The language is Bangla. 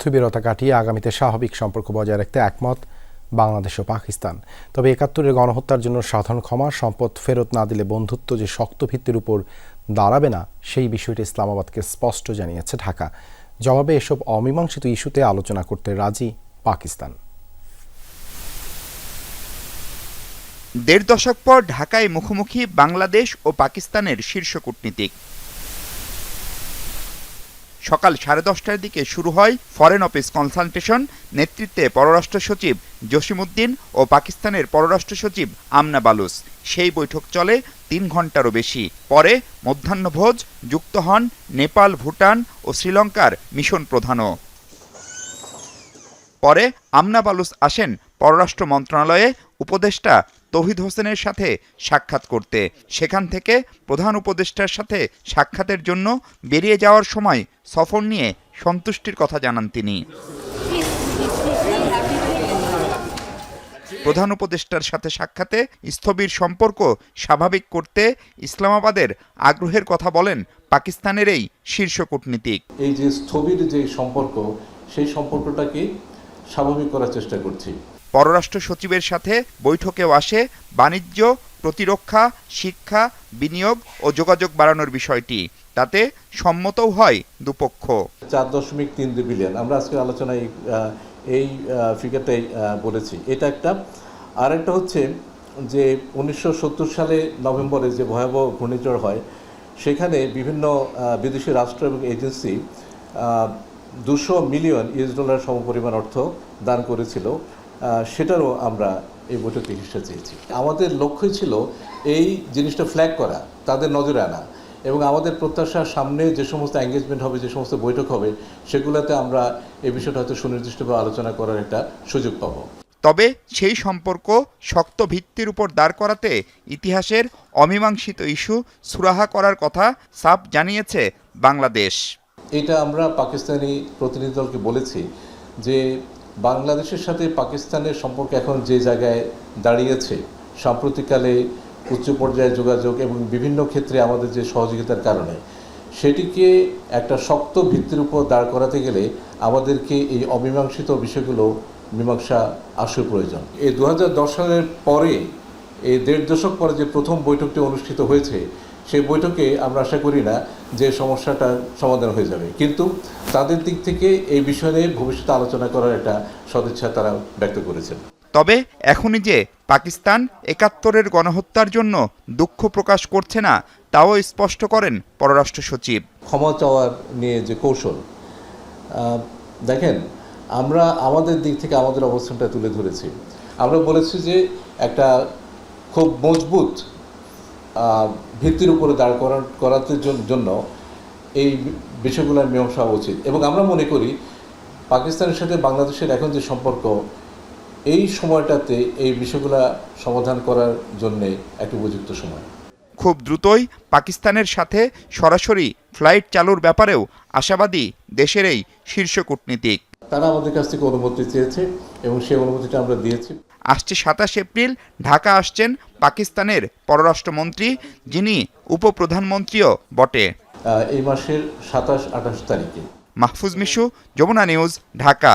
স্থবিরতা কাটিয়ে আগামীতে স্বাভাবিক সম্পর্ক বজায় রাখতে একমত বাংলাদেশ ও পাকিস্তান। তবে ৭১-এর গণহত্যার জন্য সাধারণ ক্ষমা, সম্পদ ফেরত না দিলে বন্ধুত্ব যে শক্ত ভিত্তির উপর দাঁড়াবে না, সেই বিষয়টি ইসলামাবাদকে স্পষ্ট জানিয়েছে ঢাকা। জবাবে এসব অমীমাংসিত ইস্যুতে আলোচনা করতে রাজি পাকিস্তান। ১.৫ দশক পর ঢাকায় মুখোমুখি বাংলাদেশ ও পাকিস্তানের শীর্ষ কূটনীতিক। সকাল 10:30টার দিকে শুরু হয় ফরেন অফিস কনসালটেশন। নেতৃত্বে পররাষ্ট্র সচিব জসিমউদ্দিন ও পাকিস্তানের পররাষ্ট্র সচিব আমনা বালুচ। সেই বৈঠক চলে ৩ ঘণ্টারও বেশি। পরে মধ্যাহ্নভোজ। যুক্ত হন নেপাল, ভুটান ও শ্রীলঙ্কার মিশন প্রধানও। পরে আমনা বালুচ আসেন পররাষ্ট্র মন্ত্রণালয়ে উপদেষ্টা তৌহিদ হোসেনের সাথে সাক্ষাৎ করতে। সেখান থেকে প্রধান উপদেষ্টার সাথে সাক্ষাতের জন্য বেরিয়ে যাওয়ার সময় সফর নিয়ে সন্তুষ্টির কথা জানান তিনি। প্রধান উপদেষ্টার সাথে সাক্ষাতে স্থবির সম্পর্ক স্বাভাবিক করতে ইসলামাবাদের আগ্রহের কথা বলেন পাকিস্তানের এই শীর্ষ কূটনীতিক। এই যে স্থবির যে সম্পর্ক, সেই সম্পর্কটাকে স্বাভাবিক করার চেষ্টা করছি। পররাষ্ট্র সচিবের সাথে বৈঠকেও আসে বাণিজ্য, প্রতিরক্ষা, শিক্ষা, বিনিয়োগ ও যোগাযোগ বাড়ানোর বিষয়টি। তাতে সম্মতও হয় দুপক্ষ। 4.3 বিলিয়ন আমরা আজকের আলোচনায় এই ফিগারটাই বলেছি। এটা একটা। আর একটা হচ্ছে যে 1970 সালে নভেম্বরে যে ভয়াবহ ঘূর্ণিঝড় হয়, সেখানে বিভিন্ন বিদেশি রাষ্ট্র এবং এজেন্সি $200 মিলিয়ন সমপরিমাণ অর্থ দান করেছিল। সেটারও আমরা এই বৈঠকে হিস্সা চেয়েছি। আমাদের লক্ষ্যই ছিল এই জিনিসটা ফ্ল্যাগ করা, তাদের নজরে আনা, এবং আমাদের প্রত্যাশার সামনে যে সমস্ত এঙ্গেজমেন্ট হবে, যে সমস্ত বৈঠক হবে, সেগুলোতে আমরা এই বিষয়টা হয়তো সুনির্দিষ্টভাবে আলোচনা করার একটা সুযোগ পাব। তবে সেই সম্পর্ক শক্ত ভিত্তির উপর দাঁড় করাতে ইতিহাসের অমীমাংসিত ইস্যু সুরাহা করার কথা সাফ জানিয়েছে বাংলাদেশ। এটা আমরা পাকিস্তানি প্রতিনিধি দলকে বলেছি যে বাংলাদেশের সাথে পাকিস্তানের সম্পর্ক এখন যে জায়গায় দাঁড়িয়েছে, সাম্প্রতিককালে উচ্চ পর্যায়ে যোগাযোগ এবং বিভিন্ন ক্ষেত্রে আমাদের যে সহযোগিতার কারণে, সেটিকে একটা শক্ত ভিত্তির উপর দাঁড় করাতে গেলে আমাদেরকে এই অমীমাংসিত বিষয়গুলো মীমাংসা আসল প্রয়োজন। এই 2010 সালের পরে, এই 1.5 দশক পরে যে প্রথম বৈঠকটি অনুষ্ঠিত হয়েছে, সেই বৈঠকে আমরা আশা করি না যে সমস্যাটার সমাধান হয়ে যাবে, কিন্তু তাদের দিক থেকে এই বিষয়ে ভবিষ্যতে আলোচনা করার একটা সদিচ্ছা তারা ব্যক্ত করেছেন। তবে এখনই যে পাকিস্তান ৭১-এর গণহত্যার জন্য দুঃখ প্রকাশ করছে না, তাও স্পষ্ট করেন পররাষ্ট্র সচিব। ক্ষমা চাওয়ার নিয়ে যে কৌশল, দেখেন, আমরা আমাদের দিক থেকে আমাদের অবস্থানটা তুলে ধরেছি। আমরা বলেছি যে একটা খুব মজবুত ভিত্তির উপরে দাঁড় করাতে জন্য এই বিষয়গুলোর মীমাংসা হওয়া উচিত, এবং আমরা মনে করি পাকিস্তানের সাথে বাংলাদেশের এখন যে সম্পর্ক, এই সময়টাতে এই বিষয়গুলো সমাধান করার জন্যে একটা উপযুক্ত সময়। খুব দ্রুতই পাকিস্তানের সাথে সরাসরি ফ্লাইট চালুর ব্যাপারেও আশাবাদী দেশের এই শীর্ষ কূটনীতিক। তারা আমাদের কাছ থেকে অনুমতি চেয়েছে এবং সেই অনুমতিটা আমরা দিয়েছি। আসছে 27 এপ্রিল ঢাকা আসছেন পাকিস্তানের পররাষ্ট্রমন্ত্রী, যিনি উপপ্রধানমন্ত্রীও বটে। এই মাসের 27-28 তারিখে। মাহফুজ মিশু, যমুনা নিউজ, ঢাকা।